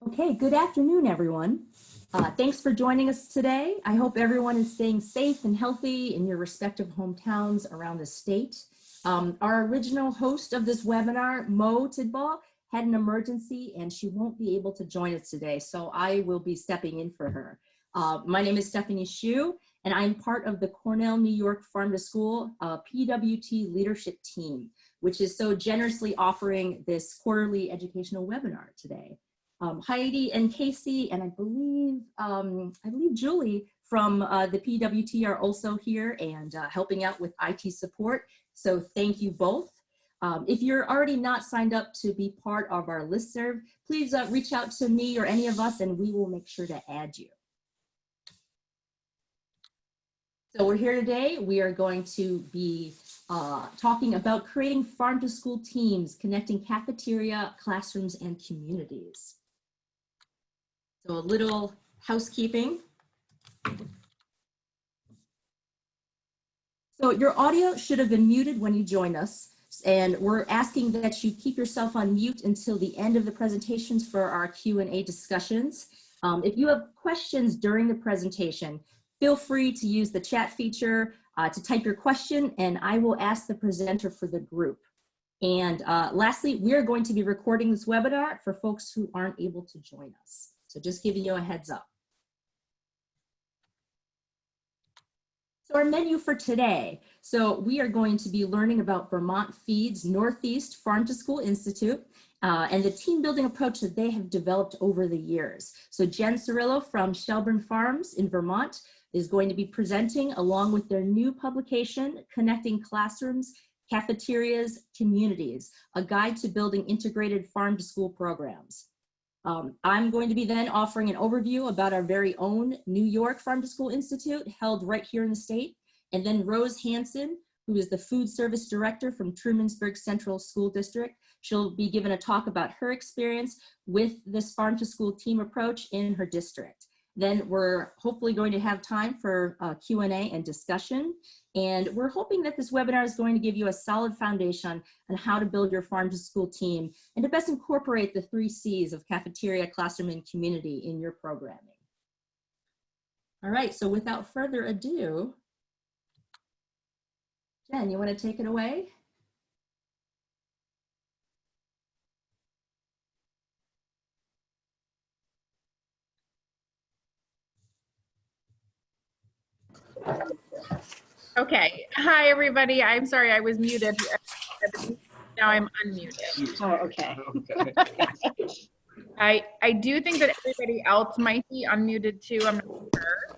Okay, good afternoon, everyone. Thanks for joining us today. I hope everyone is staying safe and healthy in your respective hometowns around the state. Our original host of this webinar, Mo Tidball, had an emergency and she won't be able to join us today, so I will be stepping in for her. My name is Stephanie Hsu, and I'm part of the Cornell, New York Farm to School PWT leadership team, which is so generously offering this quarterly educational webinar today. Heidi and Casey, and I believe Julie from the PWT are also here and helping out with IT support. So thank you both. If you're already not signed up to be part of our listserv, please reach out to me or any of us and we will make sure to add you. So we're here today. We are going to be talking about creating farm to school teams, connecting cafeteria, classrooms, and communities. So a little housekeeping. So your audio should have been muted when you joined us, and we're asking that you keep yourself on mute until the end of the presentations for our Q&A discussions. If you have questions during the presentation, feel free to use the chat feature to type your question, and I will ask the presenter for the group. And lastly, we are going to be recording this webinar for folks who aren't able to join us. So just giving you a heads up. So our menu for today. So we are going to be learning about Vermont FEEDs Northeast Farm to School Institute and the team building approach that they have developed over the years. So Jen Cirillo from Shelburne Farms in Vermont is going to be presenting along with their new publication, Connecting Classrooms, Cafeterias, Communities, a guide to building integrated farm to school programs. I'm going to be then offering an overview about our very own New York Farm to School Institute held right here in the state. And then Rose Hanson, who is the food service director from Trumansburg Central School District. She'll be given a talk about her experience with this farm to school team approach in her district. Then we're hopefully going to have time for Q&A and discussion. And we're hoping that this webinar is going to give you a solid foundation on how to build your farm to school team and to best incorporate the 3 C's of cafeteria, classroom, and community in your programming. All right, so without further ado, Jen, you want to take it away? Okay. Hi, everybody. I'm sorry I was muted. Now I'm unmuted. Oh, okay. I do think that everybody else might be unmuted too. I'm not sure.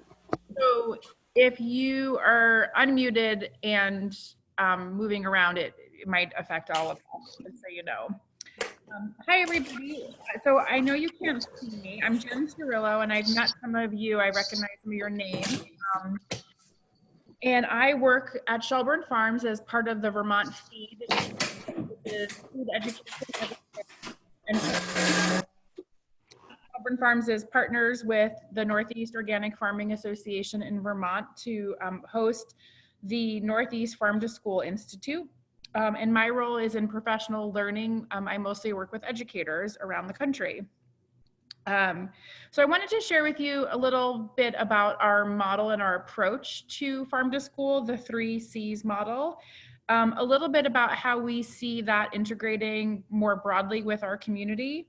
So if you are unmuted and moving around, it might affect all of us, just so you know. Hi, everybody. So I know you can't see me. I'm Jen Cirillo, and I've met some of you. I recognize some of your names. And I work at Shelburne Farms as part of the Vermont FEED, which is food education. And Shelburne Farms is partners with the Northeast Organic Farming Association in Vermont to host the Northeast Farm to School Institute. And my role is in professional learning. I mostly work with educators around the country. So I wanted to share with you a little bit about our model and our approach to farm to school, the 3 C's model, a little bit about how we see that integrating more broadly with our community,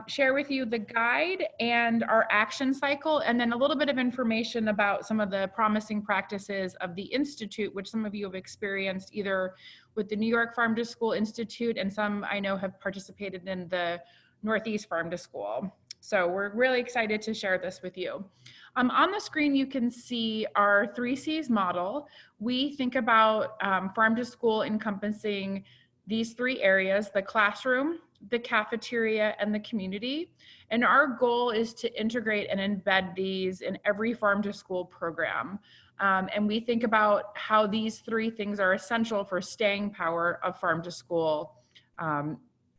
share with you the guide and our action cycle, and then a little bit of information about some of the promising practices of the Institute, which some of you have experienced either with the New York Farm to School Institute, and some I know have participated in the Northeast Farm to School. So we're really excited to share this with you. On the screen, you can see our 3 C's model. We think about farm to school encompassing these 3 areas: the classroom, the cafeteria, and the community. And our goal is to integrate and embed these in every farm to school program. And we think about how these 3 things are essential for staying power of farm to school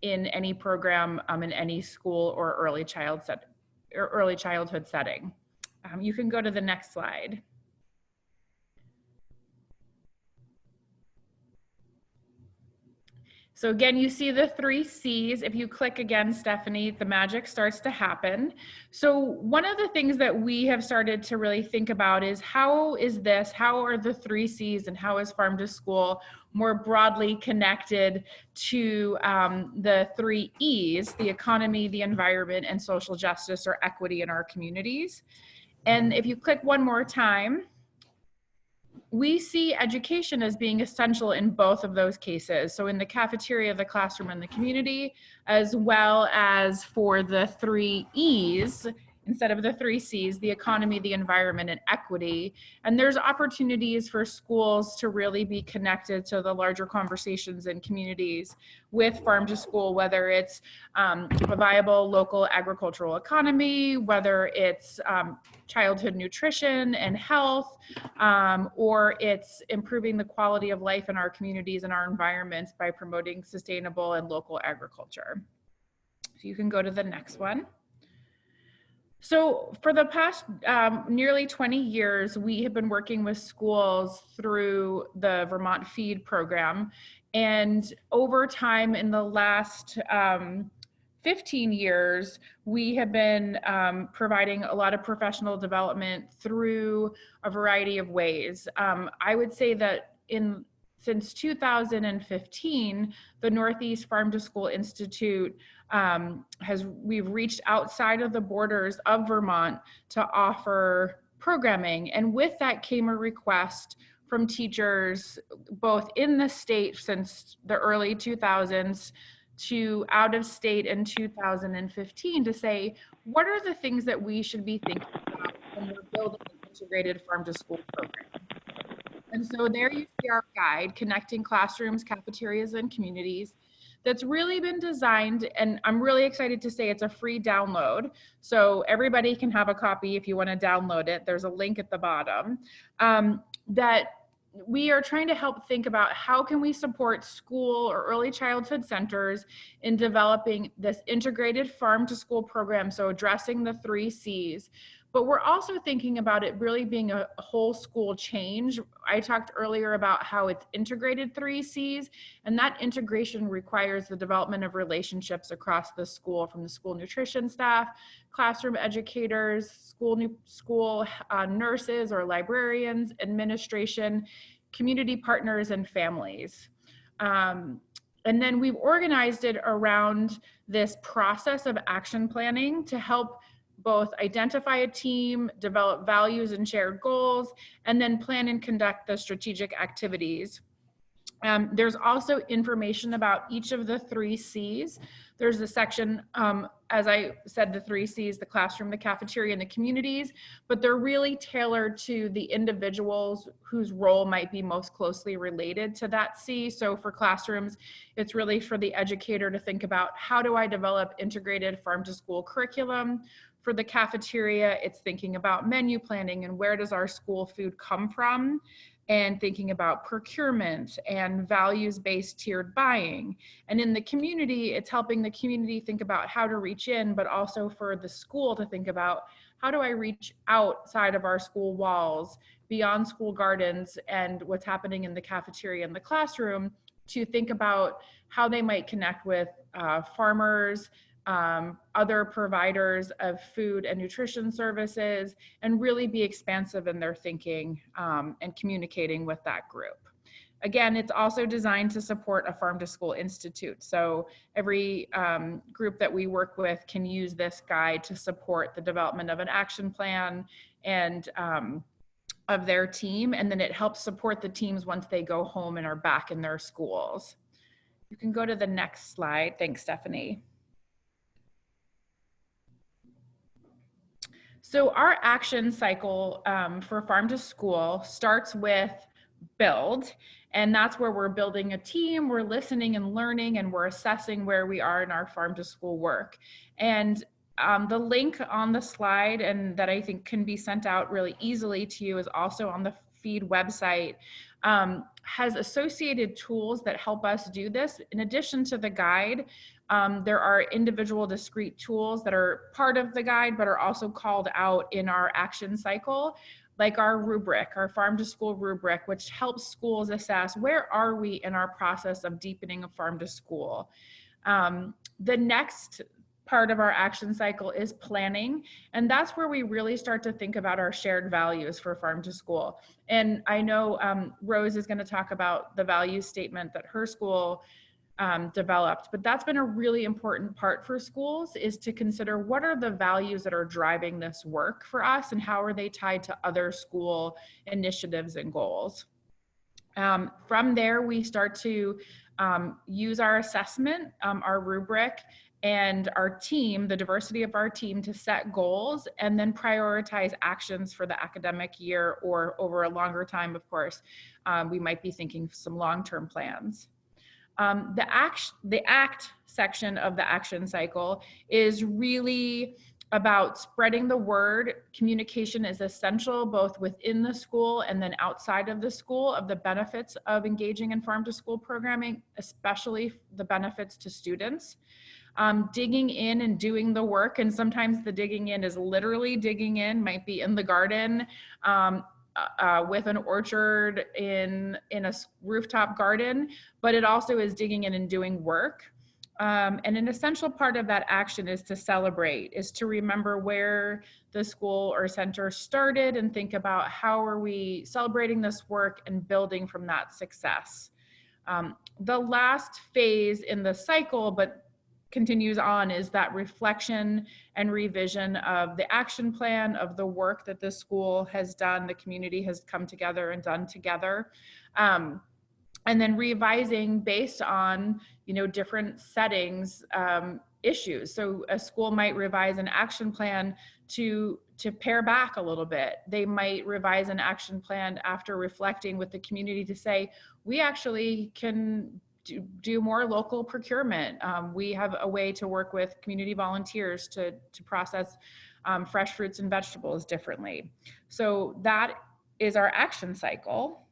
in any program, in any school or early childhood setting. You can go to the next slide. So again, you see the 3 C's. If you click again, Stephanie, the magic starts to happen. So one of the things that we have started to really think about is how are the 3 C's and how is Farm to School more broadly connected to the 3 E's, the economy, the environment, and social justice or equity in our communities. And if you click one more time, we see education as being essential in both of those cases. So in the cafeteria, the classroom, and the community, as well as for the 3 E's, instead of the 3 C's, the economy, the environment, and equity. And there's opportunities for schools to really be connected to the larger conversations in communities with Farm to School, whether it's a viable local agricultural economy, whether it's childhood nutrition and health, or it's improving the quality of life in our communities and our environments by promoting sustainable and local agriculture. So you can go to the next one. So for the past nearly 20 years, we have been working with schools through the Vermont FEED program. And over time, in the last 15 years, we have been providing a lot of professional development through a variety of ways. I would say that since 2015, the Northeast Farm to School Institute we've reached outside of the borders of Vermont to offer programming. And with that came a request from teachers, both in the state since the early 2000s to out of state in 2015, to say, what are the things that we should be thinking about when we're building an integrated farm to school program? And so there you see our guide, Connecting Classrooms, Cafeterias, and Communities, that's really been designed, and I'm really excited to say it's a free download. So everybody can have a copy if you want to download it. There's a link at the bottom. That we are trying to help think about how can we support school or early childhood centers in developing this integrated farm to school program, so addressing the 3 C's. But we're also thinking about it really being a whole school change. I talked earlier about how it's integrated 3 C's, and that integration requires the development of relationships across the school, from the school nutrition staff, classroom educators, school nurses or librarians, administration, community partners, and families. And then we've organized it around this process of action planning to help both identify a team, develop values and shared goals, and then plan and conduct the strategic activities. There's also information about each of the 3 C's. There's a section, as I said, the 3 C's, the classroom, the cafeteria, and the communities, but they're really tailored to the individuals whose role might be most closely related to that C. So for classrooms, it's really for the educator to think about, how do I develop integrated farm to school curriculum? For the cafeteria, it's thinking about menu planning and where does our school food come from, and thinking about procurement and values-based tiered buying. And in the community, it's helping the community think about how to reach in, but also for the school to think about, how do I reach outside of our school walls, beyond school gardens and what's happening in the cafeteria and the classroom, to think about how they might connect with farmers, other providers of food and nutrition services, and really be expansive in their thinking and communicating with that group. Again, it's also designed to support a Farm to School Institute. So every group that we work with can use this guide to support the development of an action plan and of their team. And then it helps support the teams once they go home and are back in their schools. You can go to the next slide. Thanks, Stephanie. So our action cycle for Farm to School starts with build, and that's where we're building a team, we're listening and learning, and we're assessing where we are in our Farm to School work. And the link on the slide, and that I think can be sent out really easily to you, is also on the FEED website, has associated tools that help us do this. In addition to the guide, there are individual discrete tools that are part of the guide, but are also called out in our action cycle, like our rubric, our farm to school rubric, which helps schools assess where are we in our process of deepening a farm to school. The next part of our action cycle is planning. And that's where we really start to think about our shared values for farm to school. And I know Rose is going to talk about the value statement that her school developed, but that's been a really important part for schools, is to consider what are the values that are driving this work for us and how are they tied to other school initiatives and goals. From there, we start to use our assessment, our rubric, and our team, the diversity of our team, to set goals and then prioritize actions for the academic year or over a longer time, of course. We might be thinking some long-term plans. The ACT section of the action cycle is really about spreading the word. Communication is essential both within the school and then outside of the school of the benefits of engaging in farm to school programming, especially the benefits to students. Digging in and doing the work, and sometimes the digging in is literally digging in, might be in the garden, with an orchard, in a rooftop garden, but it also is digging in and doing work. And an essential part of that action is to celebrate, is to remember where the school or center started and think about how are we celebrating this work and building from that success. The last phase in the cycle, but continues on, is that reflection and revision of the action plan, of the work that the school has done, the community has come together and done together. And then revising based on, different settings, issues. So a school might revise an action plan to pare back a little bit. They might revise an action plan after reflecting with the community to say, we actually can do more local procurement. We have a way to work with community volunteers to process fresh fruits and vegetables differently. So that is our action cycle.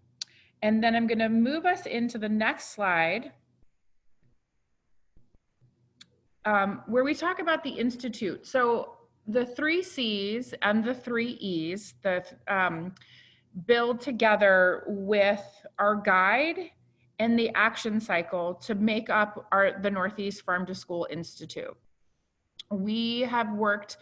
And then I'm going to move us into the next slide, where we talk about the Institute. So the 3 C's and the 3 E's that build together with our guide and the action cycle to make up the Northeast Farm to School Institute. We have worked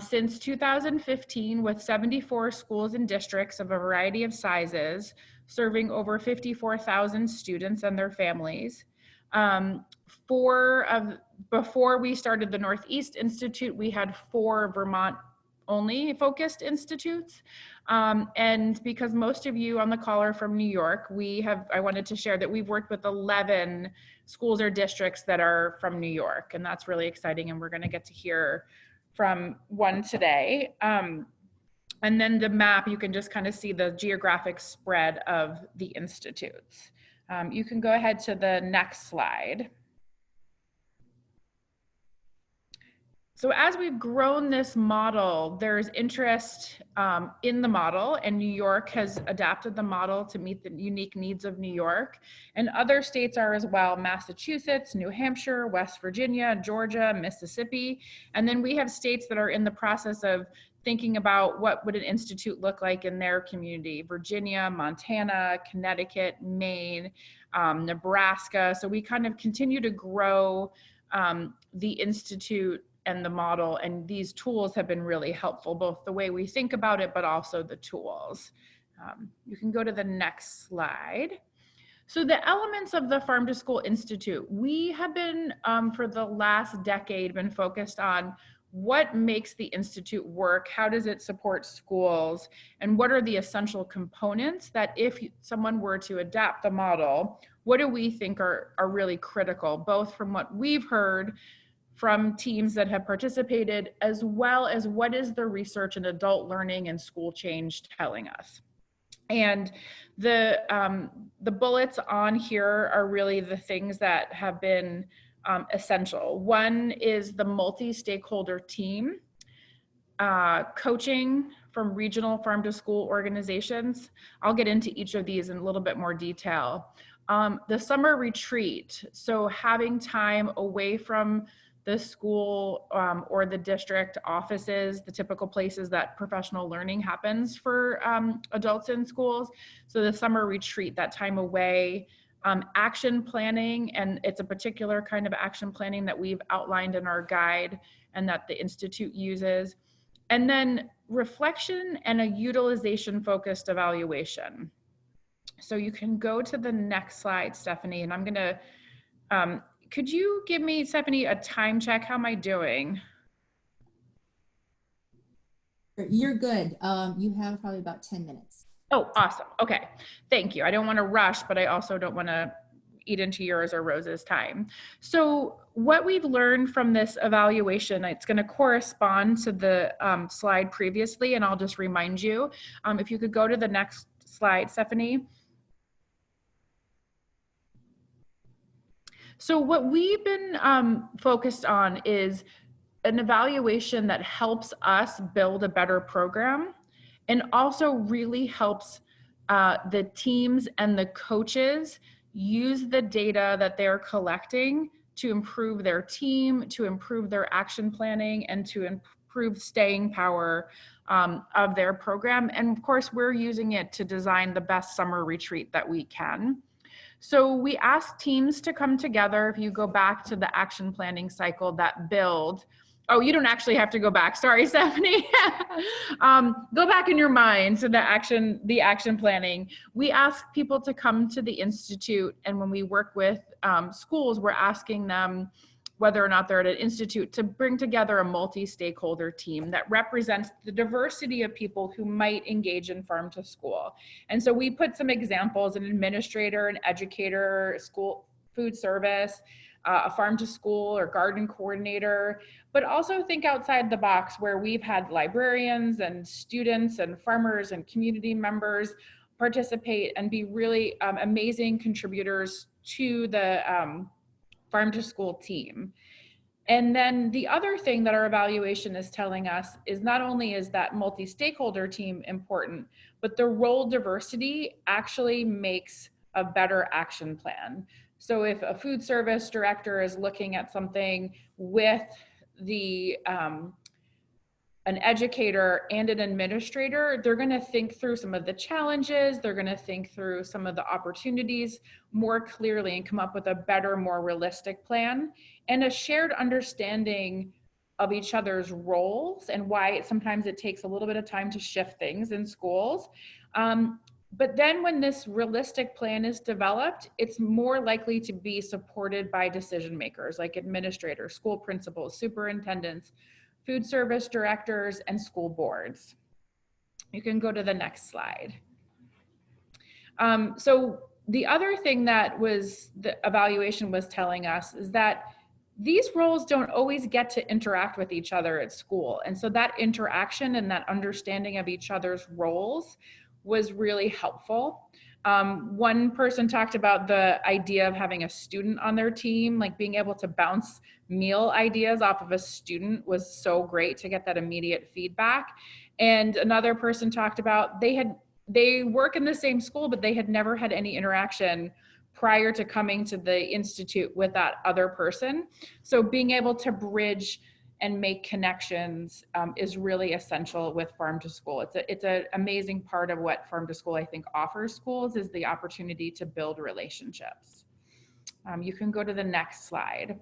since 2015 with 74 schools and districts of a variety of sizes, serving over 54,000 students and their families. Before we started the Northeast Institute, we had 4 Vermont only focused institutes. And because most of you on the call are from New York, I wanted to share that we've worked with 11 schools or districts that are from New York, and that's really exciting, and we're going to get to hear from one today. And then the map, you can just kind of see the geographic spread of the institutes. You can go ahead to the next slide. So as we've grown this model, there's interest in the model, and New York has adapted the model to meet the unique needs of New York, and other states are as well: Massachusetts, New Hampshire, West Virginia, Georgia, Mississippi. And then we have states that are in the process of thinking about what would an institute look like in their community: Virginia, Montana, Connecticut, Maine, Nebraska. So we kind of continue to grow the institute and the model, and these tools have been really helpful, both the way we think about it, but also the tools. You can go to the next slide. So the elements of the Farm to School Institute, we have been, for the last decade, been focused on what makes the Institute work, how does it support schools, and what are the essential components that if someone were to adapt the model, what do we think are really critical, both from what we've heard from teams that have participated, as well as what is the research in adult learning and school change telling us. And the bullets on here are really the things that have been essential. One is the multi-stakeholder team, coaching from regional farm to school organizations. I'll get into each of these in a little bit more detail. The summer retreat, so having time away from the school or the district offices, the typical places that professional learning happens for adults in schools. So the summer retreat, that time away, action planning, and it's a particular kind of action planning that we've outlined in our guide and that the Institute uses. And then reflection and a utilization focused evaluation. So you can go to the next slide, Stephanie, and I'm gonna, could you give me, Stephanie, a time check? How am I doing? You're good. You have probably about 10 minutes. Oh, awesome. Okay. Thank you. I don't want to rush, but I also don't want to eat into yours or Rose's time. So what we've learned from this evaluation, it's going to correspond to the slide previously, and I'll just remind you. If you could go to the next slide, Stephanie. So what we've been focused on is an evaluation that helps us build a better program, and also really helps the teams and the coaches use the data that they're collecting to improve their team, to improve their action planning, and to improve staying power of their program. And of course, we're using it to design the best summer retreat that we can. So we ask teams to come together. If you go back to the action planning cycle, that build. Oh, you don't actually have to go back. Sorry, Stephanie. Go back in your mind to the action planning. We ask people to come to the Institute, and when we work with schools, we're asking them whether or not they're at an institute to bring together a multi-stakeholder team that represents the diversity of people who might engage in farm to school. And so we put some examples: an administrator, an educator, school food service, a farm to school or garden coordinator, but also think outside the box, where we've had librarians and students and farmers and community members participate and be really amazing contributors to the farm to school team. And then the other thing that our evaluation is telling us is not only is that multi-stakeholder team important, but the role diversity actually makes a better action plan. So if a food service director is looking at something with an educator and an administrator, they're going to think through some of the challenges, they're going to think through some of the opportunities more clearly and come up with a better, more realistic plan, and a shared understanding of each other's roles and why sometimes it takes a little bit of time to shift things in schools. But then when this realistic plan is developed, it's more likely to be supported by decision makers like administrators, school principals, superintendents, food service directors, and school boards. You can go to the next slide. So the other thing that the evaluation was telling us is that these roles don't always get to interact with each other at school. And so that interaction and that understanding of each other's roles was really helpful. One person talked about the idea of having a student on their team, like being able to bounce meal ideas off of a student was so great to get that immediate feedback. And another person talked about they work in the same school, but they had never had any interaction prior to coming to the Institute with that other person. So being able to bridge and make connections is really essential with farm to school. It's an amazing part of what farm to school, I think, offers schools, is the opportunity to build relationships. You can go to the next slide.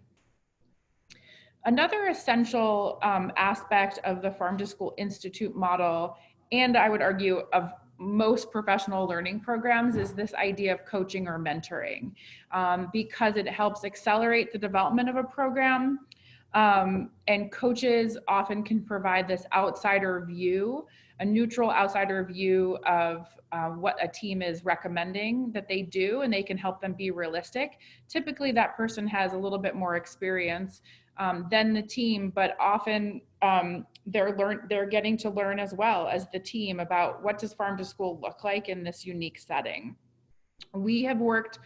Another essential aspect of the Farm to School Institute model, and I would argue of most professional learning programs, is this idea of coaching or mentoring, because it helps accelerate the development of a program. And coaches often can provide this outsider view, a neutral outsider view of what a team is recommending that they do, and they can help them be realistic. Typically that person has a little bit more experience than the team, but often they're getting to learn as well as the team about what does farm to school look like in this unique setting. We have worked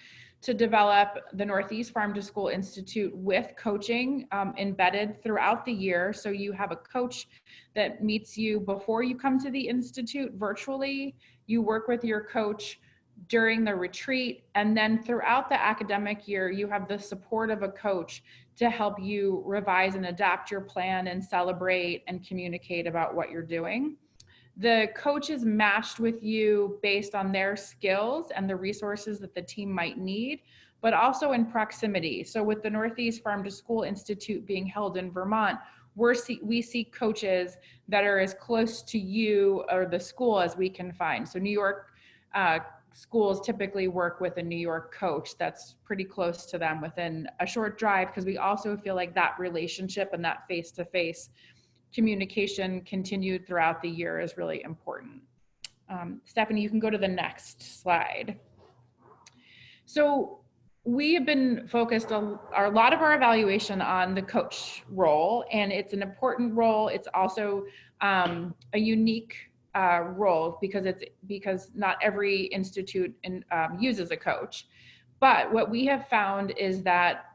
to develop the Northeast Farm to School Institute with coaching embedded throughout the year. So you have a coach that meets you before you come to the Institute virtually. You work with your coach during the retreat, and then throughout the academic year, you have the support of a coach to help you revise and adapt your plan and celebrate and communicate about what you're doing. The coach is matched with you based on their skills and the resources that the team might need, but also in proximity. So with the Northeast Farm to School Institute being held in Vermont, we seek coaches that are as close to you or the school as we can find. So New York schools typically work with a New York coach that's pretty close to them within a short drive, because we also feel like that relationship and that face-to-face communication continued throughout the year is really important. Stephanie, you can go to the next slide. So we have been focused a lot of our evaluation on the coach role, and it's an important role. It's also a unique role because not every institute uses a coach. But what we have found is that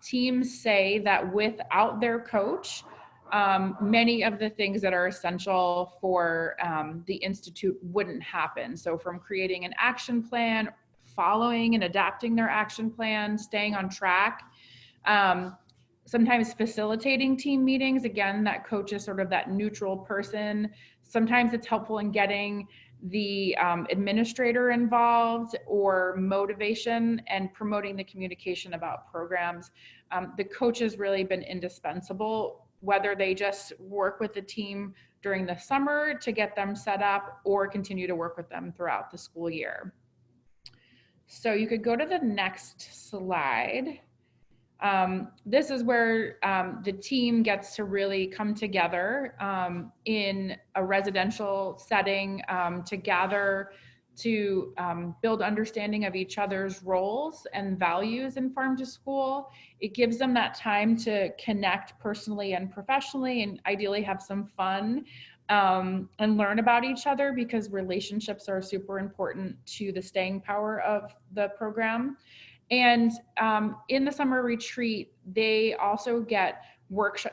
teams say that without their coach, many of the things that are essential for the Institute wouldn't happen. So from creating an action plan, following and adapting their action plan, staying on track, sometimes facilitating team meetings. Again, that coach is sort of that neutral person. Sometimes it's helpful in getting the administrator involved, or motivation and promoting the communication about programs. The coach has really been indispensable, whether they just work with the team during the summer to get them set up or continue to work with them throughout the school year. So you could go to the next slide. This is where the team gets to really come together in a residential setting to gather to build understanding of each other's roles and values in farm to school. It gives them that time to connect personally and professionally, and ideally have some fun and learn about each other, because relationships are super important to the staying power of the program. And in the summer retreat, they also get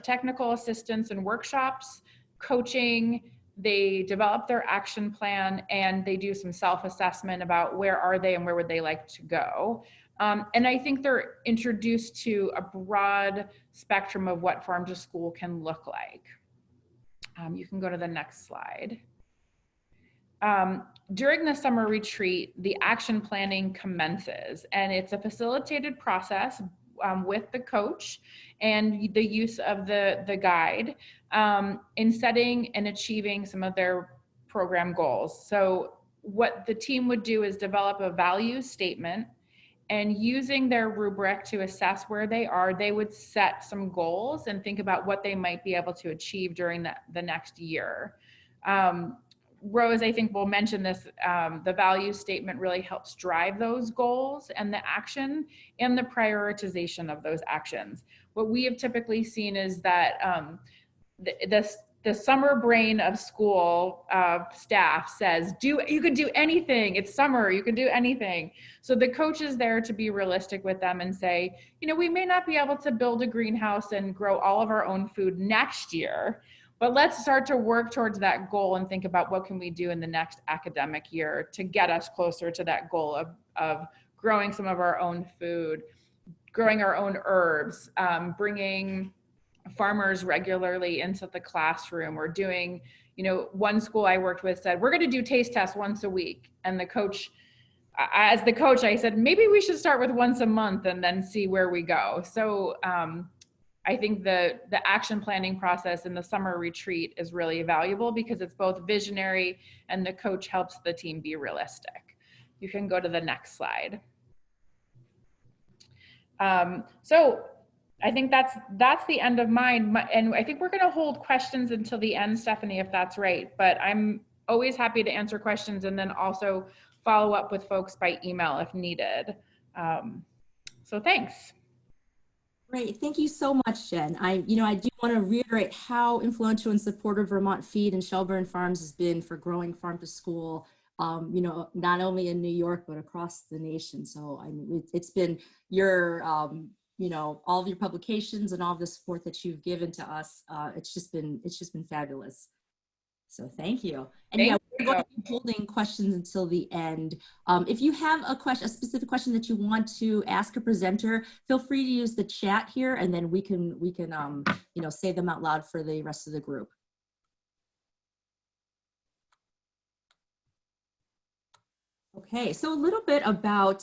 technical assistance and workshops, coaching. They develop their action plan, and they do some self-assessment about where are they and where would they like to go. And I think they're introduced to a broad spectrum of what farm to school can look like. You can go to the next slide. During the summer retreat, the action planning commences, and it's a facilitated process with the coach and the use of the guide in setting and achieving some of their program goals. So what the team would do is develop a values statement, and using their rubric to assess where they are, they would set some goals and think about what they might be able to achieve during the next year. Rose, I think, will mention this, the value statement really helps drive those goals and the action and the prioritization of those actions. What we have typically seen is that the summer brain of school staff says, you can do anything, it's summer, you can do anything. So the coach is there to be realistic with them and say, we may not be able to build a greenhouse and grow all of our own food next year, but let's start to work towards that goal and think about what can we do in the next academic year to get us closer to that goal of growing some of our own food, growing our own herbs, bringing farmers regularly into the classroom, or doing, one school I worked with said, we're going to do taste tests once a week. And the coach, as the coach, I said, maybe we should start with once a month and then see where we go. So I think the action planning process in the summer retreat is really valuable because it's both visionary and the coach helps the team be realistic. You can go to the next slide. So I think that's the end of mine. And I think we're going to hold questions until the end, Stephanie, if that's right. But I'm always happy to answer questions and then also follow up with folks by email if needed. So thanks. Great, thank you so much, Jen. I do want to reiterate how influential and supportive Vermont Feed and Shelburne Farms has been for growing farm to school, not only in New York, but across the nation. So it's been your, all of your publications and all of the support that you've given to us. It's just been fabulous. So thank you. And Thank yeah, you. we're going to be holding questions until the end. If you have a question, a specific question that you want to ask a presenter, feel free to use the chat here, and then we can you know, say them out loud for the rest of the group. Okay, so a little bit about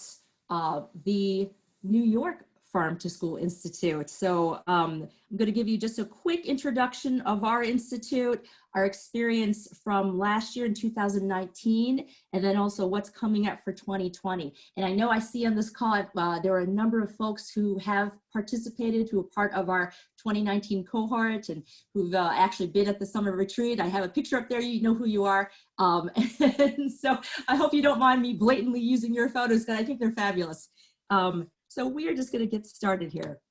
the New York Farm to School Institute. So I'm going to give you just a quick introduction of our institute, our experience from last year in 2019, and then also what's coming up for 2020. And I know I see on this call, there are a number of folks who have participated, who are part of our 2019 cohort and who've actually been at the summer retreat. I have a picture up there, you know who you are. And so I hope you don't mind me blatantly using your photos, because I think they're fabulous. So we are just going to get started here.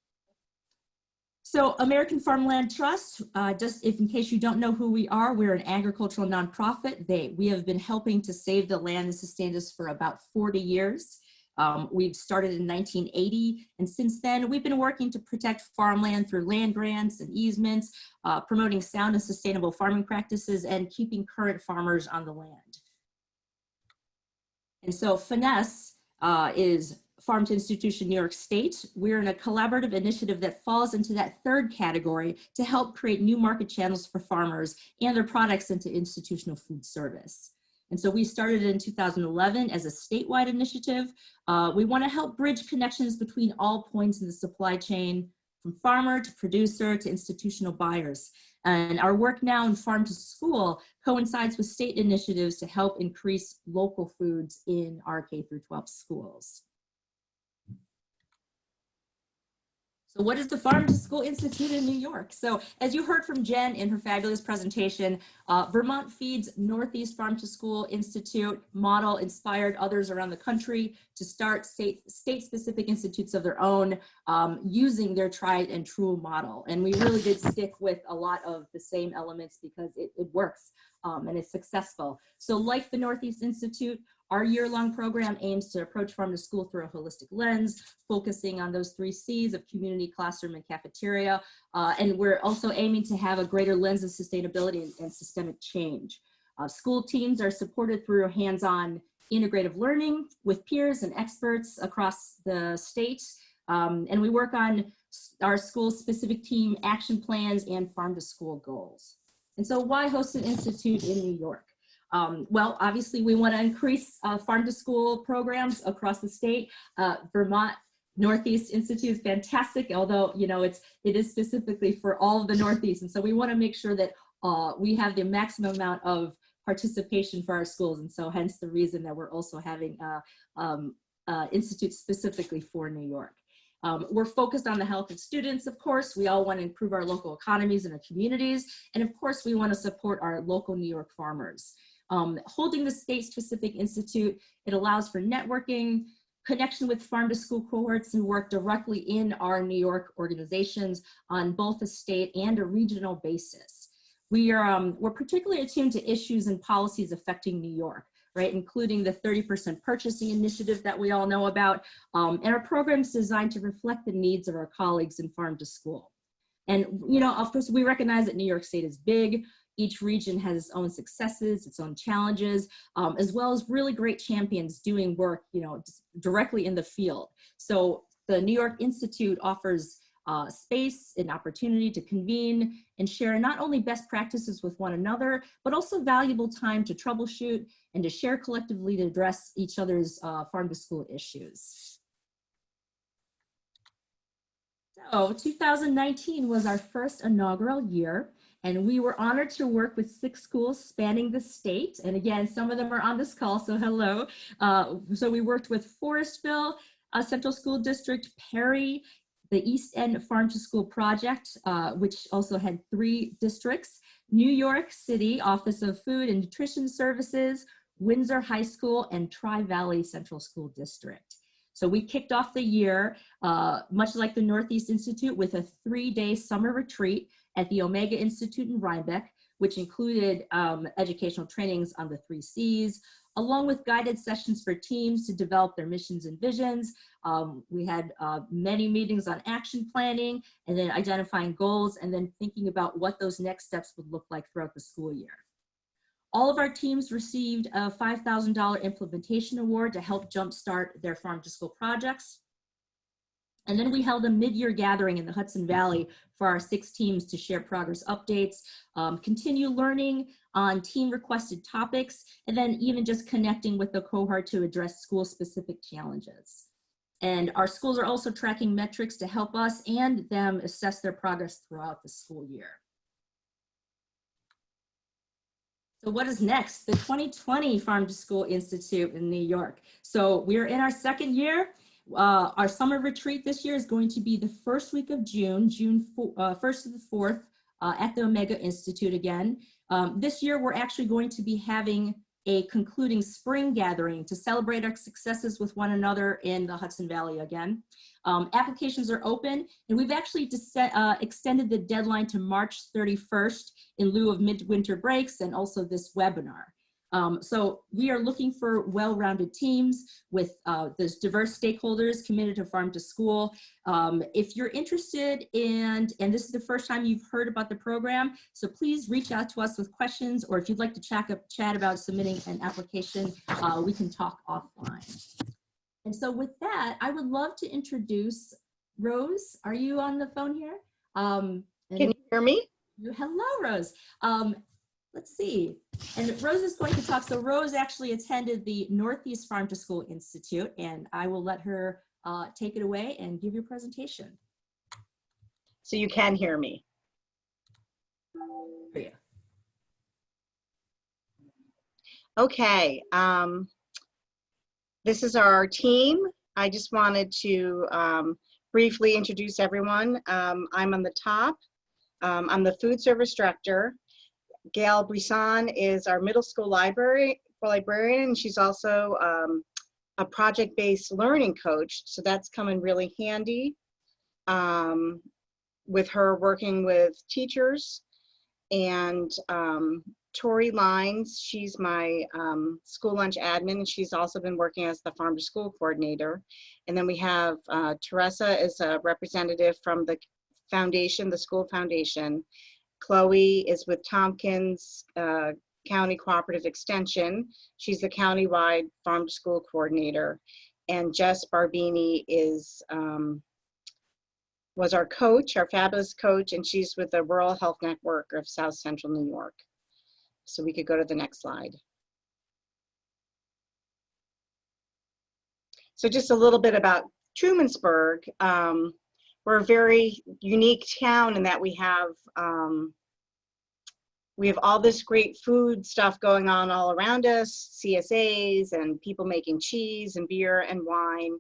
So American Farmland Trust, just if in case you don't know who we are, we're an agricultural nonprofit. We have been helping to save the land and sustain us for about 40 years. We've started in 1980, and since then we've been working to protect farmland through land grants and easements, promoting sound and sustainable farming practices, and keeping current farmers on the land. And so Finesse is Farm to Institution New York State. We're in a collaborative initiative that falls into that third category to help create new market channels for farmers and their products into institutional food service. And so we started in 2011 as a statewide initiative. We want to help bridge connections between all points in the supply chain, from farmer to producer to institutional buyers. And our work now in Farm to School coincides with state initiatives to help increase local foods in our K-12 schools. So what is the Farm to School Institute in New York? So as you heard from Jen in her fabulous presentation, Vermont FEEDs Northeast Farm to School Institute model inspired others around the country to start state-specific institutes of their own using their tried and true model. And we really did stick with a lot of the same elements because it works and it's successful. So like the Northeast Institute, our year-long program aims to approach farm to school through a holistic lens, focusing on those 3 C's of community, classroom, and cafeteria. And we're also aiming to have a greater lens of sustainability and systemic change. School teams are supported through hands-on integrative learning with peers and experts across the state. And we work on our school-specific team action plans and farm to school goals. And so why host an institute in New York? Well, obviously we want to increase farm to school programs across the state. Vermont Northeast Institute is fantastic, although, you know, it is specifically for all of the Northeast. And so we want to make sure that we have the maximum amount of participation for our schools. And so hence the reason that we're also having institutes specifically for New York. We're focused on the health of students, of course. We all want to improve our local economies and our communities. And of course, we want to support our local New York farmers. Holding the state-specific institute, it allows for networking, connection with farm to school cohorts who work directly in our New York organizations on both a state and a regional basis. We're particularly attuned to issues and policies affecting New York, right, including the 30% purchasing initiative that we all know about, and our programs designed to reflect the needs of our colleagues in farm to school. And, you know, of course, we recognize that New York State is big. Each region has its own successes, its own challenges, as well as really great champions doing work, you know, directly in the field. So the New York Institute offers space and opportunity to convene and share not only best practices with one another, but also valuable time to troubleshoot and to share collectively to address each other's farm to school issues. So 2019 was our first inaugural year, and we were honored to work with 6 schools spanning the state. And again, some of them are on this call, so hello. So we worked with Forestville Central School District, Perry, the East End Farm to School Project, which also had 3 districts, New York City Office of Food and Nutrition Services, Windsor High School, and Tri-Valley Central School District. So we kicked off the year, much like the Northeast Institute, with a 3-day summer retreat at the Omega Institute in Rhinebeck, which included educational trainings on the 3 C's, along with guided sessions for teams to develop their missions and visions. We had many meetings on action planning and then identifying goals and then thinking about what those next steps would look like throughout the school year. All of our teams received a $5,000 implementation award to help jumpstart their farm to school projects. And then we held a mid-year gathering in the Hudson Valley for our 6 teams to share progress updates, continue learning on team requested topics, and then even just connecting with the cohort to address school-specific challenges. And our schools are also tracking metrics to help us and them assess their progress throughout the school year. So what is next? The 2020 Farm to School Institute in New York. So we're in our 2nd year. Our summer retreat this year is going to be the first week of June, June 1st to the 4th at the Omega Institute again. This year, we're actually going to be having a concluding spring gathering to celebrate our successes with one another in the Hudson Valley again. Applications are open, and we've actually extended the deadline to March 31st in lieu of midwinter breaks and also this webinar. So we are looking for well-rounded teams with those diverse stakeholders committed to farm to school. If you're interested and this is the first time you've heard about the program, so please reach out to us with questions, or if you'd like to chat about submitting an application, we can talk offline. And so with that, I would love to introduce Rose. Are you on the phone here? Can you hear me? Hello, Rose. Let's see. And Rose is going to talk. So Rose actually attended the Northeast Farm to School Institute, and I will let her take it away and give your presentation. So you can hear me. Yeah. Okay. This is our team. I just wanted to briefly introduce everyone. I'm on the top. I'm the food service director. Gail Brisson is our middle school librarian, and she's also a project-based learning coach, so that's coming really handy with her working with teachers. And Tori Lines, she's my school lunch admin, and she's also been working as the farm to school coordinator. And then we have Teresa is a representative from the foundation, the school foundation. Chloe is with Tompkins County Cooperative Extension. She's the countywide farm to school coordinator. And Jess Barbini is was our coach, our fabulous coach, and she's with the Rural Health Network of South Central New York. So we could go to the next slide. So just a little bit about Trumansburg. We're a very unique town in that we have all this great food stuff going on all around us, CSAs and people making cheese and beer and wine.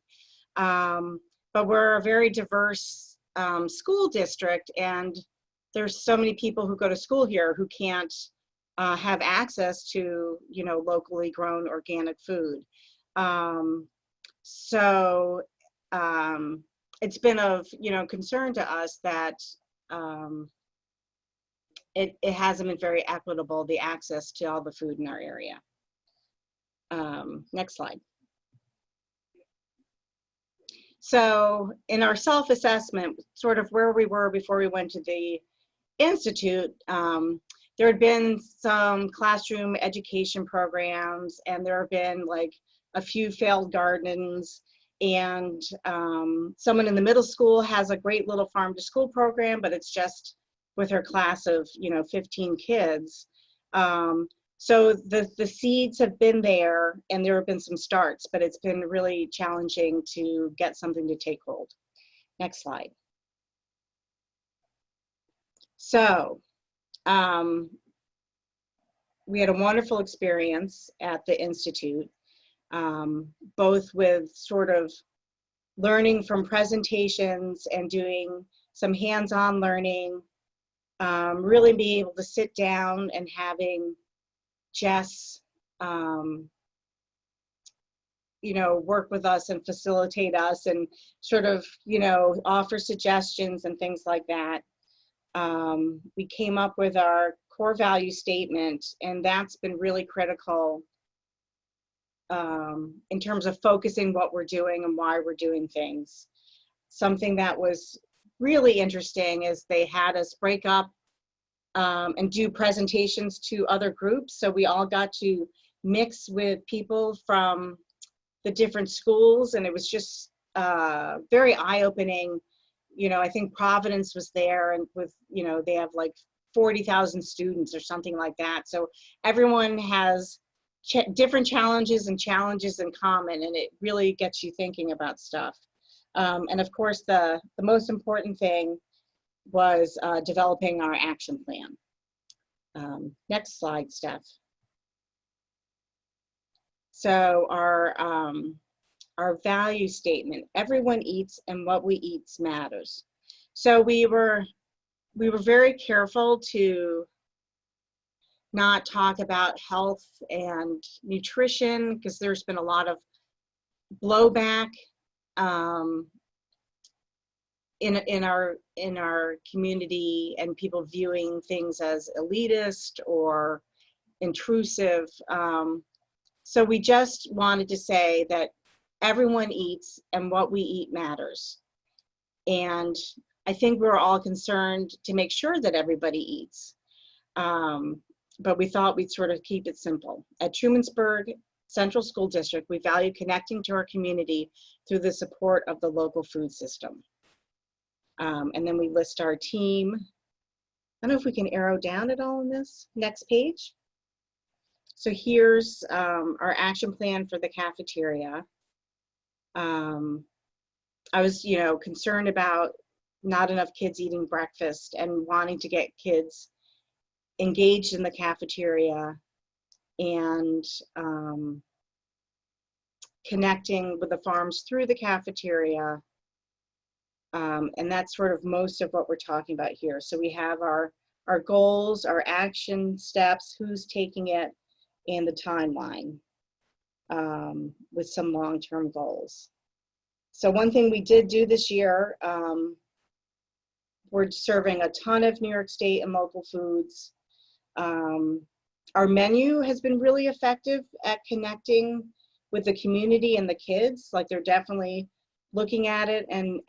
But we're a very diverse school district, and there's so many people who go to school here who can't have access to, you know, locally grown organic food. It's been of, you know, concern to us that it hasn't been very equitable, the access to all the food in our area. Next slide. So in our self-assessment, sort of where we were before we went to the Institute, there had been some classroom education programs, and there have been like a few failed gardens. And someone in the middle school has a great little farm to school program, but it's just with her class of, you know, 15 kids. So the seeds have been there, and there have been some starts, but it's been really challenging to get something to take hold. Next slide. So we had a wonderful experience at the Institute. Both with sort of learning from presentations and doing some hands-on learning, really being able to sit down and having Jess, you know, work with us and facilitate us and sort of, you know, offer suggestions and things like that. We came up with our core value statement, and that's been really critical in terms of focusing what we're doing and why we're doing things. Something that was really interesting is they had us break up and do presentations to other groups. So we all got to mix with people from the different schools, and it was just very eye-opening. You know, I think Providence was there, and with, you know, they have like 40,000 students or something like that. So everyone has different challenges and challenges in common, and it really gets you thinking about stuff. And of course, the most important thing was developing our action plan. Next slide, Steph. So our value statement: everyone eats, and what we eat matters. So we were very careful to not talk about health and nutrition, because there's been a lot of blowback in our community, and people viewing things as elitist or intrusive. So we just wanted to say that everyone eats, and what we eat matters. And I think we're all concerned to make sure that everybody eats. But we thought we'd sort of keep it simple. At Trumansburg Central School District, we value connecting to our community through the support of the local food system. And then we list our team. I don't know if we can arrow down at all in this. Next page. So here's our action plan for the cafeteria. I was, you know, concerned about not enough kids eating breakfast and wanting to get kids engaged in the cafeteria and connecting with the farms through the cafeteria. And that's sort of most of what we're talking about here. So we have our goals, our action steps, who's taking it, and the timeline with some long-term goals. So one thing we did do this year, we're serving a ton of New York State and local foods. Our menu has been really effective at connecting with the community and the kids. Like, they're definitely looking at it and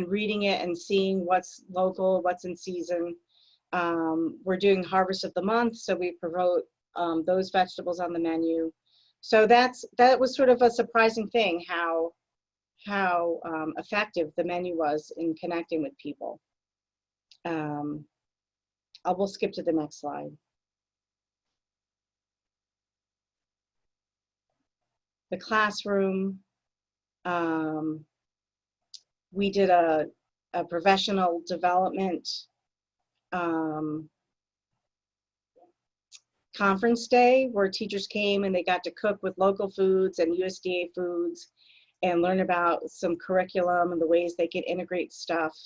reading it and seeing what's local, what's in season. We're doing Harvest of the Month, so we promote those vegetables on the menu. So that was sort of a surprising thing, how effective the menu was in connecting with people. We'll skip to the next slide. The classroom. We did a professional development conference day where teachers came and they got to cook with local foods and USDA foods and learn about some curriculum and the ways they could integrate stuff.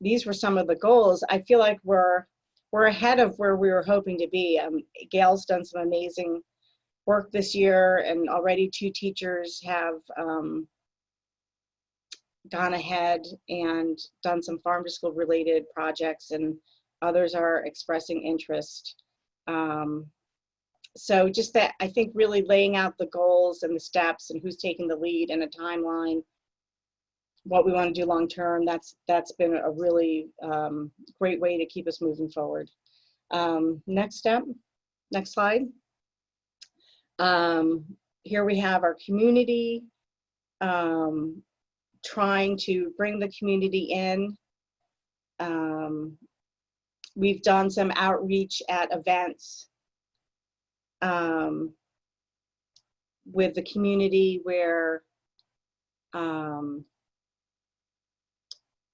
These were some of the goals. I feel like we're ahead of where we were hoping to be. Gail's done some amazing work this year, and already 2 teachers have gone ahead and done some farm to school related projects, and others are expressing interest. So just that, I think really laying out the goals and the steps and who's taking the lead and a timeline, what we want to do long term, that's been a really great way to keep us moving forward. Next step, next slide. Here we have our community, trying to bring the community in. We've done some outreach at events with the community where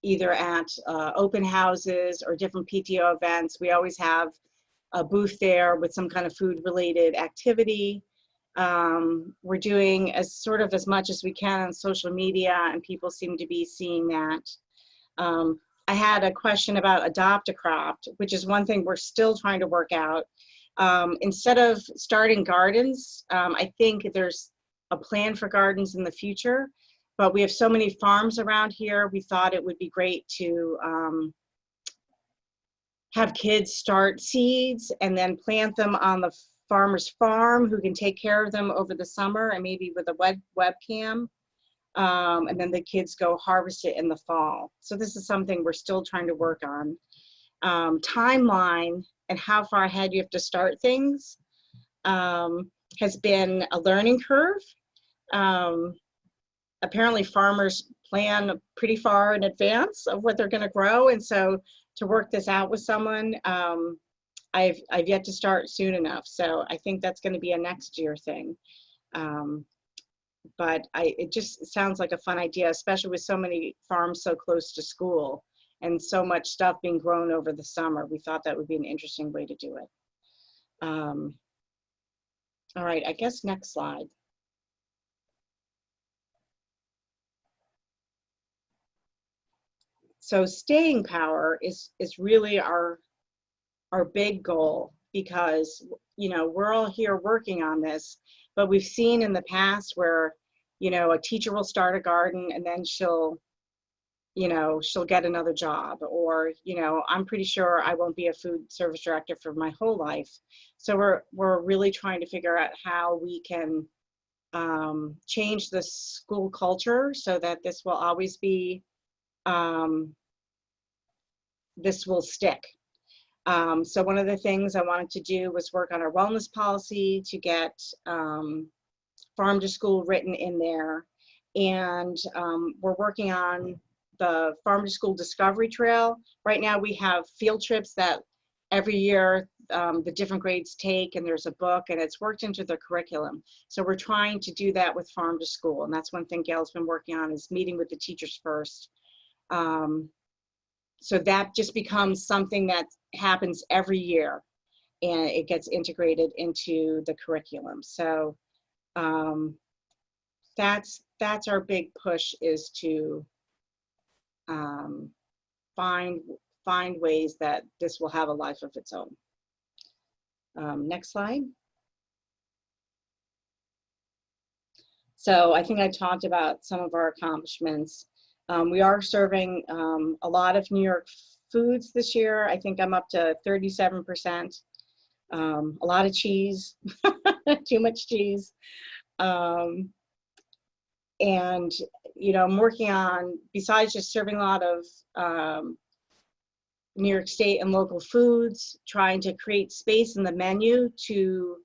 either at open houses or different PTO events, we always have a booth there with some kind of food related activity. We're doing as much as we can on social media, and people seem to be seeing that. I had a question about Adopt a Cropped, which is one thing we're still trying to work out. Instead of starting gardens, I think there's a plan for gardens in the future, but we have so many farms around here, we thought it would be great to have kids start seeds and then plant them on the farmer's farm, who can take care of them over the summer and maybe with a webcam. And then the kids go harvest it in the fall. So this is something we're still trying to work on. timeline and how far ahead you have to start things has been a learning curve. Apparently farmers plan pretty far in advance of what they're going to grow, and so to work this out with someone, I've yet to start soon enough. So I think that's going to be a next year thing. But it just sounds like a fun idea, especially with so many farms so close to school and so much stuff being grown over the summer. We thought that would be an interesting way to do it. All right, I guess next slide. So staying power is really our big goal, because, you know, we're all here working on this, but we've seen in the past where, you know, a teacher will start a garden and then she'll get another job, or, you know, I'm pretty sure I won't be a food service director for my whole life. So we're really trying to figure out how we can change the school culture so that this will always be, this will stick. So one of the things I wanted to do was work on our wellness policy to get farm to school written in there. And we're working on the farm to school discovery trail. Right now we have field trips that every year the different grades take, and there's a book and it's worked into the curriculum. So we're trying to do that with farm to school. And that's one thing Gail's been working on, is meeting with the teachers first. So that just becomes something that happens every year and it gets integrated into the curriculum. So that's our big push, is to find ways that this will have a life of its own. Next slide. So I think I talked about some of our accomplishments. We are serving a lot of New York foods this year. I think I'm up to 37%. A lot of cheese, too much cheese. And, you know, I'm working on, besides just serving a lot of New York State and local foods, trying to create space in the menu to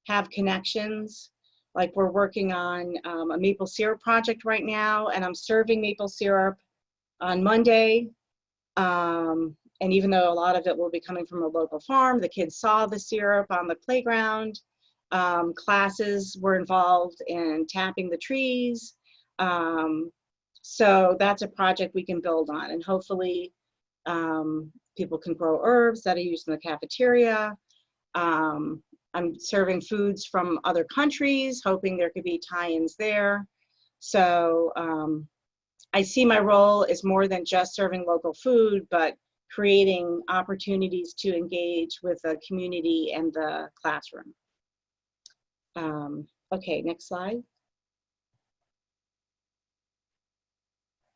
have connections. Like, we're working on a maple syrup project right now, and I'm serving maple syrup on Monday. And even though a lot of it will be coming from a local farm, the kids saw the syrup on the playground. Classes were involved in tapping the trees. So that's a project we can build on, and hopefully people can grow herbs that are used in the cafeteria. I'm serving foods from other countries, hoping there could be tie-ins there. So I see my role as more than just serving local food, but creating opportunities to engage with the community and the classroom. Okay, next slide.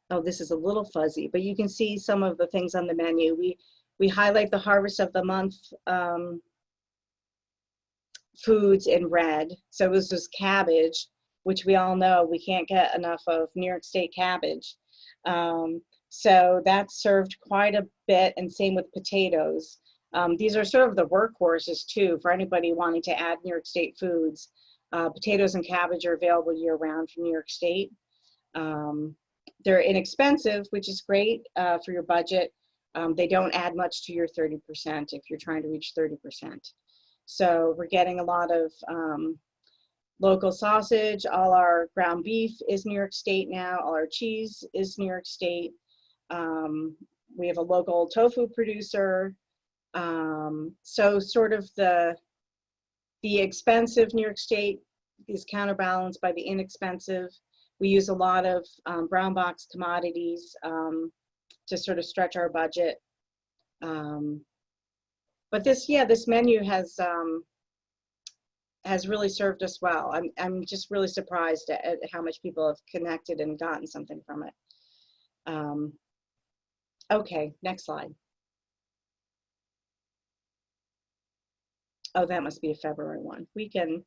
Oh, this is a little fuzzy, but you can see some of the things on the menu. We highlight the harvest of the month foods in red. So this was cabbage, which we all know we can't get enough of New York State cabbage. So that's served quite a bit, and same with potatoes. These are sort of the workhorses too for anybody wanting to add New York State foods. Potatoes and cabbage are available year round from New York State. They're inexpensive, which is great for your budget. They don't add much to your 30% if you're trying to reach 30%. So we're getting a lot of local sausage. All our ground beef is New York State now. All our cheese is New York State. We have a local tofu producer. So sort of the expensive New York State is counterbalanced by the inexpensive. We use a lot of brown box commodities to sort of stretch our budget. But this menu has really served us well. I'm just really surprised at how much people have connected and gotten something from it. Okay, next slide. Oh, that must be a February one. We can,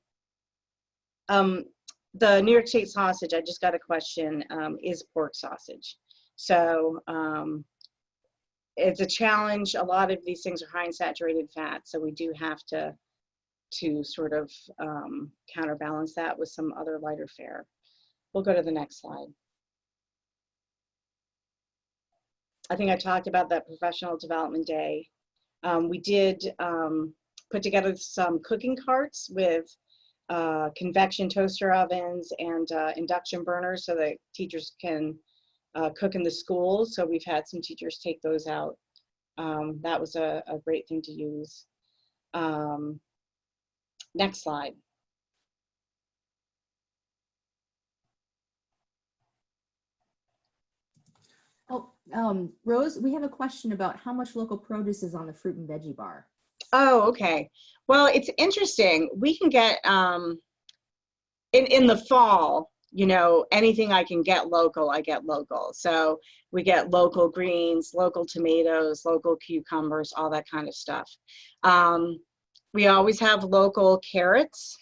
the New York State sausage, I just got a question, is pork sausage. So it's a challenge. A lot of these things are high in saturated fat, so we do have to sort of counterbalance that with some other lighter fare. We'll go to the next slide. I think I talked about that professional development day. We did put together some cooking carts with convection toaster ovens and induction burners so that teachers can cook in the school. So we've had some teachers take those out. That was a great thing to use. Next slide. Oh, Rose, we have a question about how much local produce is on the fruit and veggie bar. Oh, okay. Well, it's interesting. We can get, in the fall, you know, anything I can get local, I get local. So we get local greens, local tomatoes, local cucumbers, all that kind of stuff. We always have local carrots.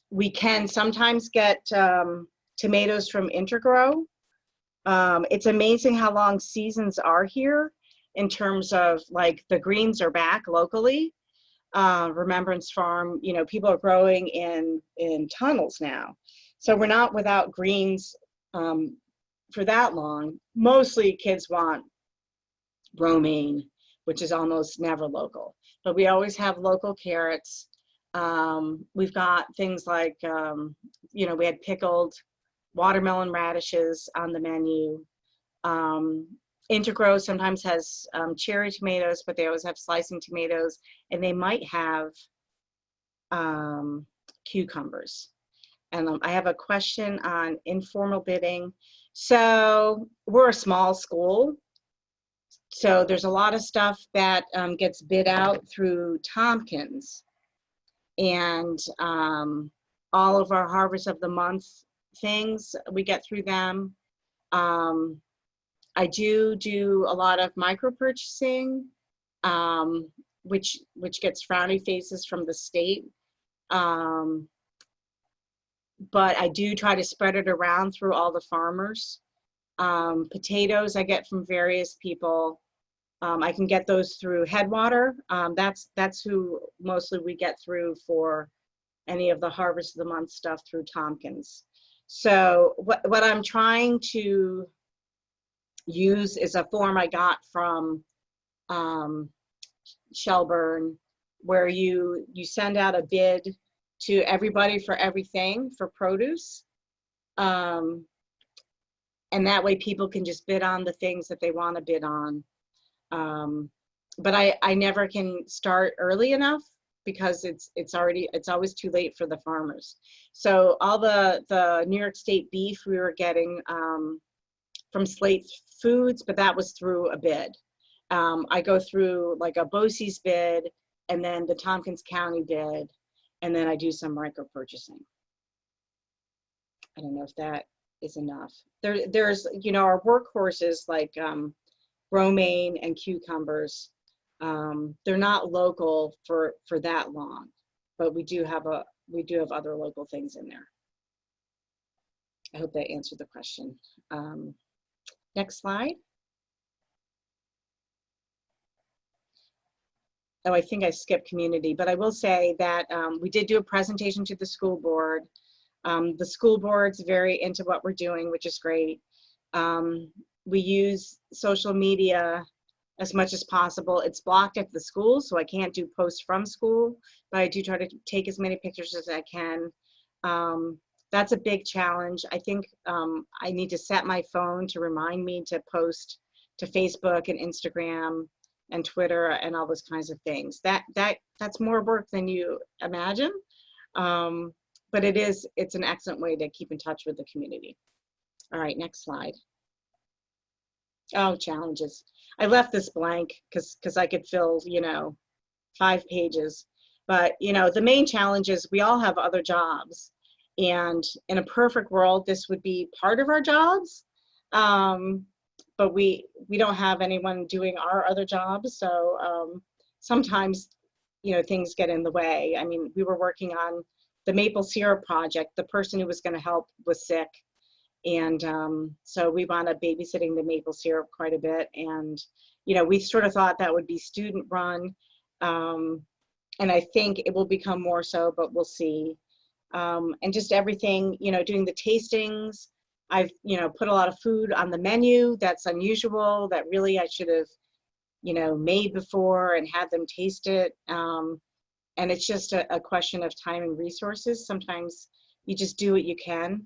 We can sometimes get tomatoes from Intergrow. It's amazing how long seasons are here in terms of, like, the greens are back locally. Remembrance Farm, you know, people are growing in tunnels now. So we're not without greens for that long. Mostly kids want romaine, which is almost never local. But we always have local carrots. We've got things like, you know, we had pickled watermelon radishes on the menu. Intergrow sometimes has cherry tomatoes, but they always have slicing tomatoes, and they might have cucumbers. And I have a question on informal bidding. So we're a small school, so there's a lot of stuff that gets bid out through Tompkins, and all of our harvest of the month things we get through them. I do a lot of micro purchasing, which gets frowny faces from the state. But I do try to spread it around through all the farmers. Potatoes I get from various people. I can get those through Headwater. That's who mostly we get through for any of the harvest of the month stuff through Tompkins. So what I'm trying to use is a form I got from Shelburne, where you send out a bid to everybody for everything for produce, and that way people can just bid on the things that they want to bid on. But I never can start early enough because it's always too late for the farmers. So all the New York State beef we were getting from Slate Foods, but that was through a bid. I go through like a BOCES bid and then the Tompkins County bid, and then I do some micro purchasing. I don't know if that is enough. There's, you know, our workhorses like romaine and cucumbers. They're not local for that long, but we do have other local things in there. I hope that answered the question. Next slide. Oh, I think I skipped community, but I will say that we did do a presentation to the school board. The school board's very into what we're doing, which is great. We use social media as much as possible. It's blocked at the school, so I can't do posts from school, but I do try to take as many pictures as I can. That's a big challenge. I think I need to set my phone to remind me to post to Facebook and Instagram and Twitter and all those kinds of things. That's more work than you imagine, but it's an excellent way to keep in touch with the community. All right, next slide. Oh, challenges. I left this blank because I could fill, you know, 5 pages. But, you know, the main challenge is we all have other jobs. And in a perfect world, this would be part of our jobs. But we don't have anyone doing our other jobs. So sometimes, you know, things get in the way. I mean, we were working on the maple syrup project. The person who was going to help was sick. And so we wound up babysitting the maple syrup quite a bit. And, you know, we sort of thought that would be student run. And I think it will become more so, but we'll see. And just everything, you know, doing the tastings. I've, you know, put a lot of food on the menu that's unusual, that really I should have, you know, made before and had them taste it. And it's just a question of time and resources. Sometimes you just do what you can.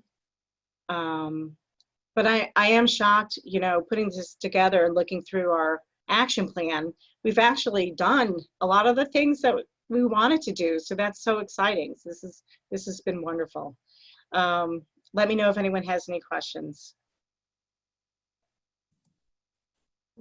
But I am shocked, you know, putting this together and looking through our action plan, we've actually done a lot of the things that we wanted to do. So that's so exciting. So this has been wonderful. Let me know if anyone has any questions.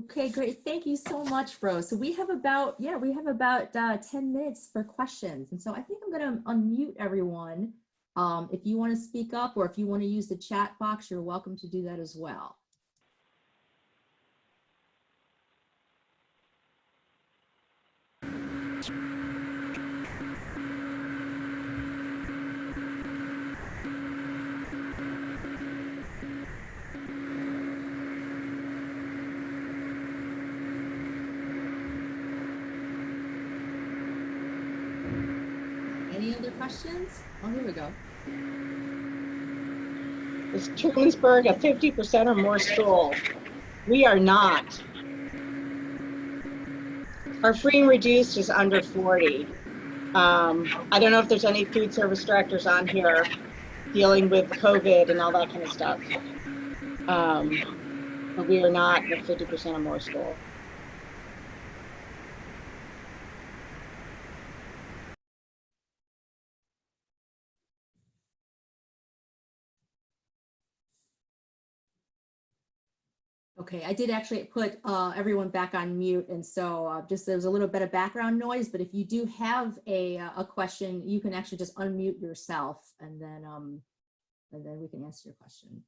Okay, great. Thank you so much, Rose. So we have about 10 minutes for questions. And so I think I'm going to unmute everyone. If you want to speak up or if you want to use the chat box, you're welcome to do that as well. Any other questions? Oh, here we go. Is Trumansburg a 50% or more school? We are not. Our free and reduced is under 40. I don't know if there's any food service directors on here dealing with COVID and all that kind of stuff. But we are not a 50% or more school. Okay, I did actually put everyone back on mute, and so just there's a little bit of background noise, but if you do have a question, you can actually just unmute yourself, and then we can answer your question.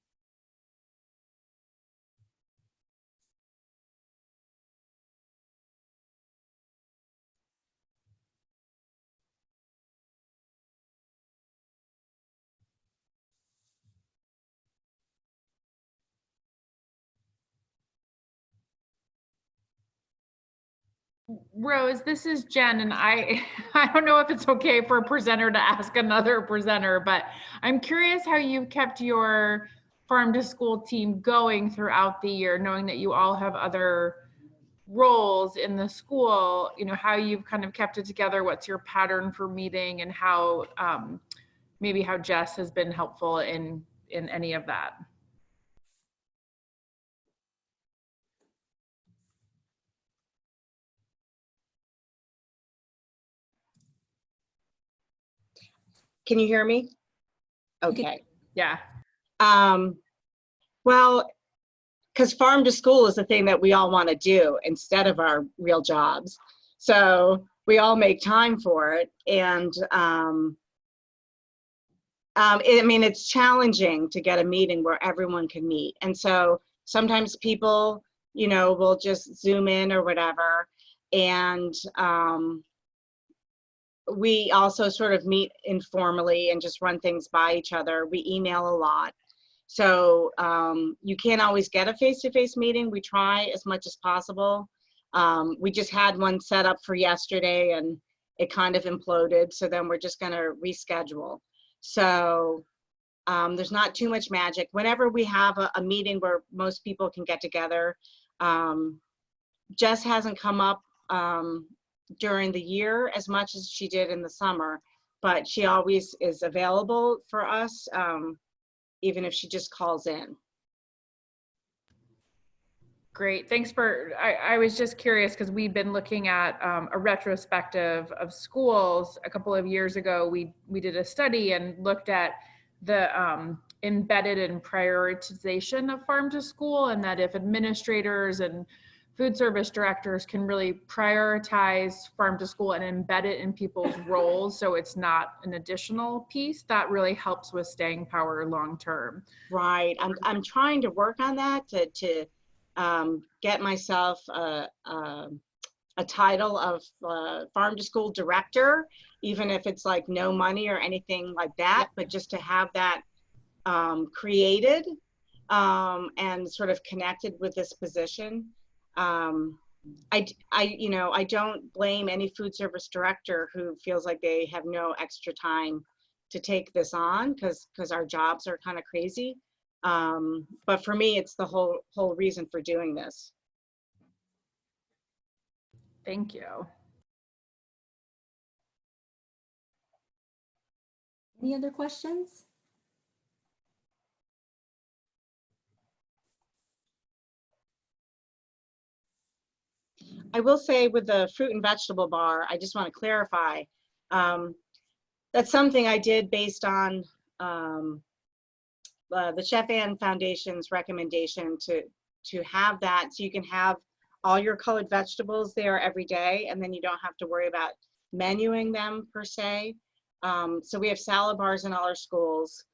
Rose, this is Jen, and I don't know if it's okay for a presenter to ask another presenter, but I'm curious how you've kept your farm to school team going throughout the year, knowing that you all have other roles in the school, you know, how you've kind of kept it together, what's your pattern for meeting, and how maybe how Jess has been helpful in any of that. Can you hear me? Okay. Yeah. Well, because farm to school is the thing that we all want to do instead of our real jobs. So we all make time for it. And I mean, it's challenging to get a meeting where everyone can meet. And so sometimes people, you know, will just Zoom in or whatever. And we also sort of meet informally and just run things by each other. We email a lot. So you can't always get a face-to-face meeting. We try as much as possible. We just had one set up for yesterday and it kind of imploded. So then we're just gonna reschedule. So there's not too much magic. Whenever we have a meeting where most people can get together, Jess hasn't come up during the year as much as she did in the summer, but she always is available for us, even if she just calls in. Great, thanks for, I was just curious because we've been looking at a retrospective of schools. A couple of years ago, we did a study and looked at the embedded and prioritization of farm to school, and that if administrators and food service directors can really prioritize farm to school and embed it in people's roles so it's not an additional piece, that really helps with staying power long term. Right, I'm trying to work on that to get myself a title of farm to school director, even if it's like no money or anything like that, but just to have that created and sort of connected with this position. I don't blame any food service director who feels like they have no extra time to take this on because our jobs are kind of crazy. But for me, it's the whole reason for doing this. Thank you. Any other questions? I will say with the fruit and vegetable bar, I just want to clarify, that's something I did based on the Chef Ann Foundation's recommendation to have that, so you can have all your colored vegetables there every day, and then you don't have to worry about menuing them per se. So we have salad bars in all our schools,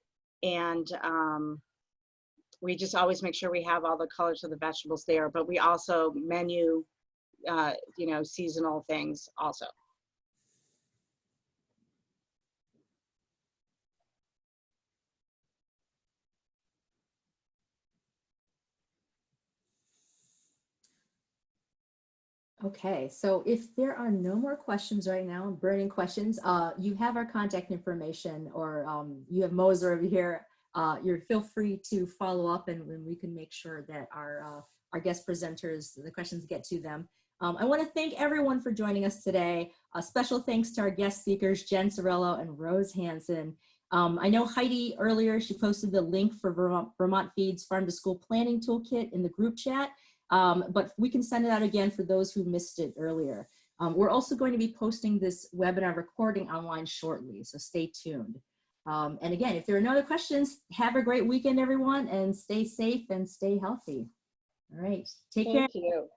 and we just always make sure we have all the colors of the vegetables there, but we also menu seasonal things also. Okay, so if there are no more questions right now, burning questions, you have our contact information, or you have Moser over here. Feel free to follow up, and we can make sure that our guest presenters, the questions get to them. I want to thank everyone for joining us today. A special thanks to our guest speakers, Jen Cirillo and Rose Hanson. I know Heidi earlier, she posted the link for Vermont FEEDs Farm to School Planning Toolkit in the group chat. But we can send it out again for those who missed it earlier. We're also going to be posting this webinar recording online shortly, so stay tuned. And again, if there are no other questions, have a great weekend, everyone, and stay safe and stay healthy. All right, take care. Thank you.